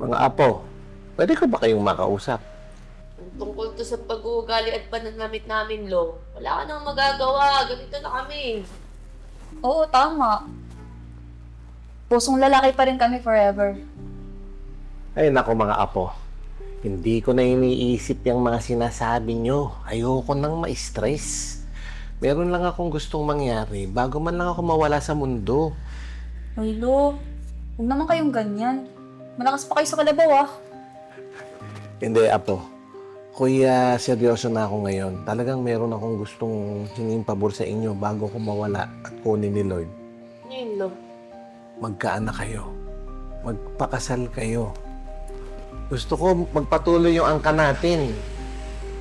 Mga apo, pwede ka ba kayong makausap? Tungkol to sa pag-uugali at pananamit namin, Lo. Wala ka nang magagawa. Ganito na kami. Oo, tama. Pusong lalaki pa rin kami forever. Ay nako mga apo, hindi ko na iniisip yung mga sinasabi nyo. Ayoko nang ma-stress. Meron lang akong gustong mangyari bago man lang ako mawala sa mundo. Ay, Lo. Huwag naman kayong ganyan. Malakas pa kayo sa kalabaw, ah. Hindi apo. Kuya, seryoso na ako ngayon. Talagang meron akong gustong hinging pabor sa inyo bago ko mawala at kunin ni Lord. Ano yun, Lo? Magkaanak kayo. Magpakasal kayo. Gusto ko magpatuloy yung angka natin.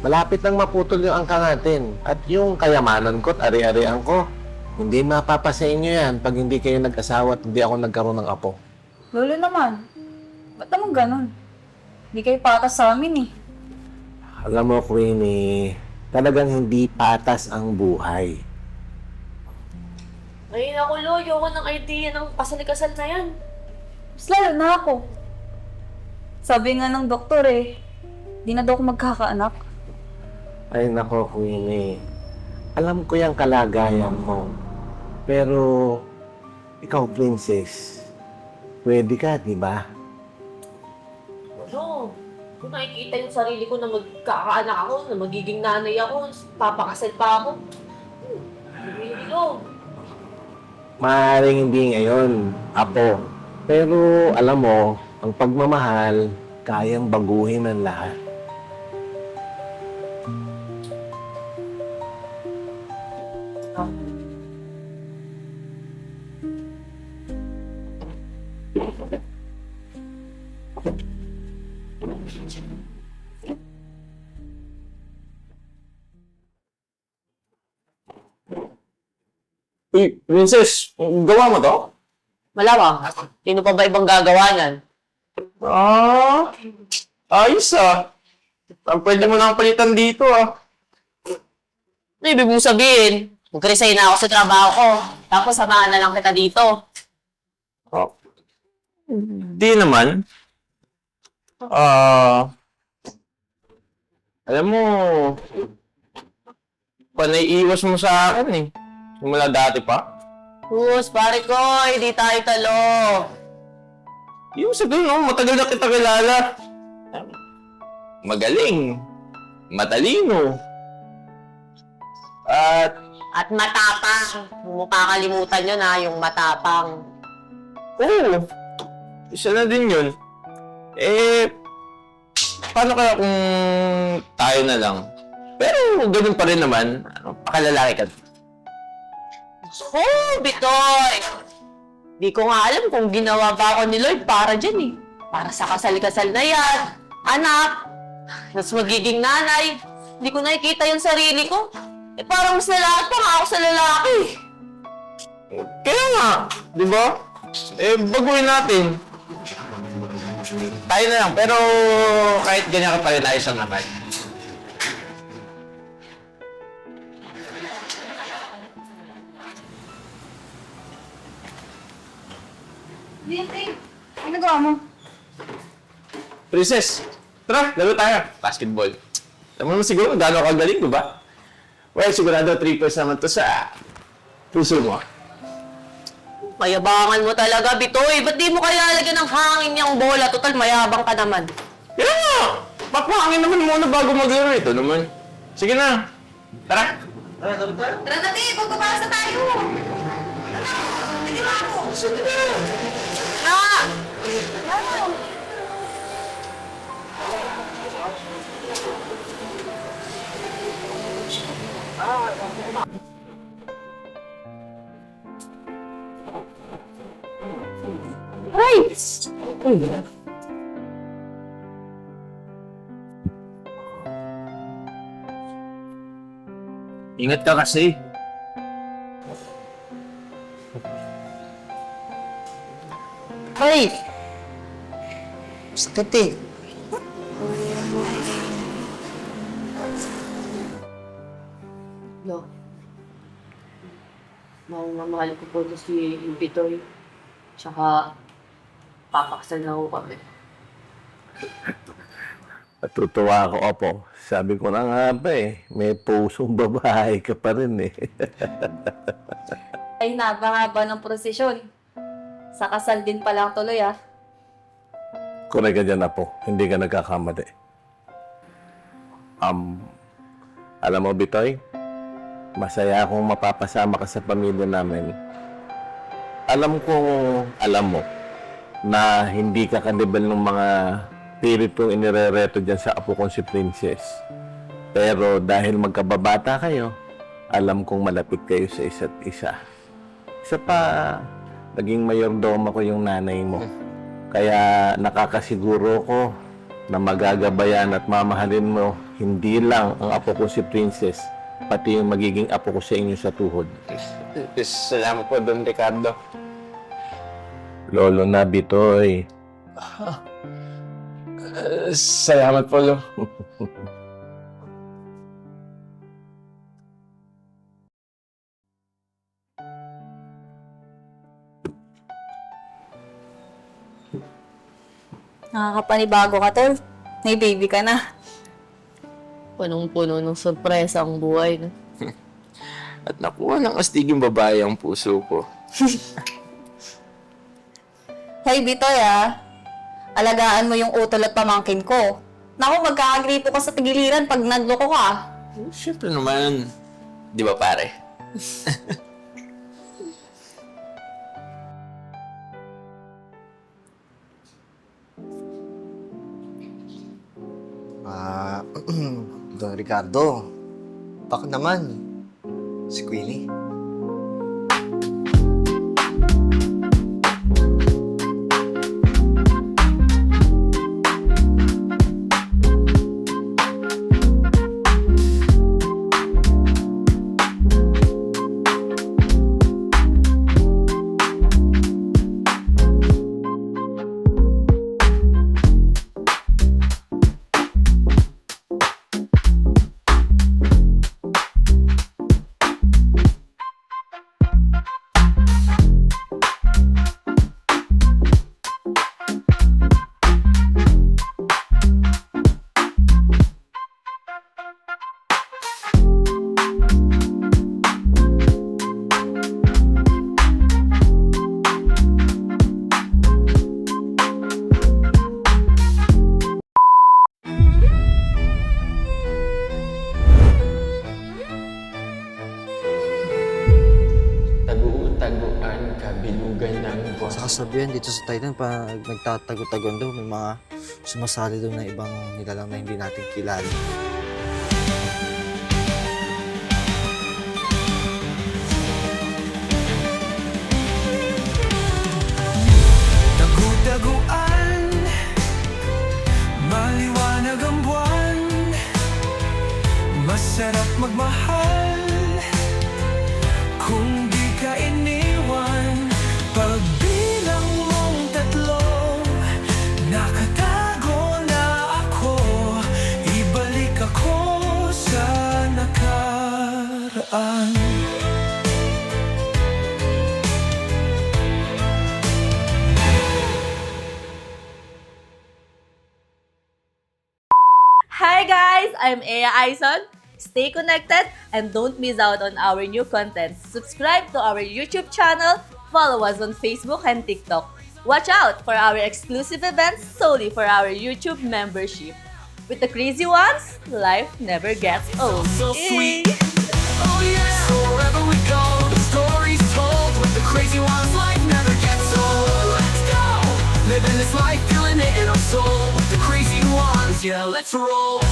Malapit nang maputol yung angka natin. At yung kayamanan ko at ari-arian ko, hindi mapapasa inyo yan pag hindi kayo nag-asawa at hindi ako nagkaroon ng apo. Lolo naman. Ba't naman ganun? Hindi kayo patas sa amin, eh. Alam mo, Queenie, talagang hindi patas ang buhay. Ayun ako, Lo. Ayoko ng idea ng kasal-kasal na yan. Mas lalo na ako. Sabi nga ng doktor, eh, di na daw ako magkakaanak. Ay nako, Queenie. Alam ko yung kalagayan mo. Pero, ikaw, princess, pwede ka, di ba? Lo, kung nakikita yung sarili ko na magkakaanak ako, na magiging nanay ako, papakasal pa ako. Hindi, Lo. Maaaring hindi ngayon, apo. Pero, alam mo, ang pagmamahal, kayang baguhin ang lahat. Uy, Princess, gawa mo to? Malawang. Sino pa ba ibang gagawa niyan? Ah, ayos ah. Ang pwede mo nang palitan dito ah. Ano ibig mong sabihin? Mag-resign na ako sa trabaho ko. Tapos samahan na lang kita dito. Oh. Di naman. Ah, alam mo, panay iwas mo sa akin eh. Simula dati pa. Sus, pare ko, hindi tayo talo. Yung sabihin no, matagal na kita kilala. Magaling. Matalino. At At matapang. Huwag mo kakalimutan yun ha, yung matapang. oo, isa na din yun. Eh, paano kaya kung tayo na lang? Pero ganun pa rin naman, pakalalaki ka. Oh, Bitoy! Di ko nga alam kung ginawa ba ako ni Lloyd para dyan eh. Para sa kasal-kasal na yan. Anak. Tapos magiging nanay. Hindi ko nakikita yung sarili ko. Eh parang mas lalaki pa nga ako sa lalaki. Kaya nga, di ba? Eh, baguhin natin. Tayo na lang, pero kahit ganyan ka pa rin ayos ang naman. Hindi, ano nagawa mo? Princess, tara, laro tayo. Basketball. Alam mo naman siguro gaano ka galing, di ba? Well, sigurado 3 points naman to sa puso mo. Mayabangan mo talaga, Bitoy. Ba't di mo kaya lagyan ng hangin niyang bola? Total, mayabang ka naman. Kaya nga! Papahangin naman muna bago maglaro ito naman. Sige na. Tara. Tara na, Ti! Pagpapasa tayo! Hindi ba ako? Sige na. Ah! Ay! Ingat ka kasi. Ay! Sakit eh. Lo, mahal na mahal ko po si Bitoy. Tsaka, papakasal na ho kami. Natutuwa ako, Opo. Sabi ko na nga ba may pusong babae ka pa rin Ay, nabahaba ng prosesyon. Sa kasal din pala ang tuloy, ah. Correct ka dyan, Apo. Hindi ka nagkakamali. Alam mo, Bitoy, masaya akong mapapasama ka sa pamilya namin. Alam mo na hindi ka kanibal ng mga piritong inirereto dyan sa apo kong si Princess. Pero dahil magkababata kayo, alam kong malapit kayo sa isa't isa. Isa pa, naging mayordoma ko yung nanay mo. Kaya nakakasiguro ko na magagabayan at mamahalin mo hindi lang ang apo ko si Princess, pati yung magiging apo ko sa inyo sa tuhod. Salamat po Don Ricardo. Lolo na, Bitoy. Salamat po, Lo. Nakakapanibago ka, tol. May baby ka na. Punong-puno ng sorpresa ang buhay. No? At nakuha ng astiging babae ang puso ko. Hey, Bitoy, ah. Alagaan mo yung utol at pamangkin ko. Naku, magkakagripo ka sa tigiliran pag nagloko ka. Siyempre naman. Di ba, pare? Don Ricardo, baka naman, si Queenie. Tagu-taguan, kabilugan ng buwan. Sa kasabihan dito sa Thailand, pag nagtatago-tagon daw, may mga sumasali daw na ibang nilalang na hindi natin kilala. Tagu-taguan, maliwanag ang buwan, masarap magmahal kung di ka iniwan. Pagbilang mong tatlo, nakatago na ako, ibalik ako sa nakaraan. Hi guys! I'm Ea Aison. Stay connected and don't miss out on our new content. Subscribe to our YouTube channel, follow us on Facebook and TikTok. Watch out for our exclusive events solely for our YouTube membership. With the crazy ones, life never gets old. So sweet. Oh yeah. So wherever we go, the stories told with the crazy ones, life never gets old. Let's go. Living this life, feeling it in our soul with the crazy ones. Yeah, let's roll.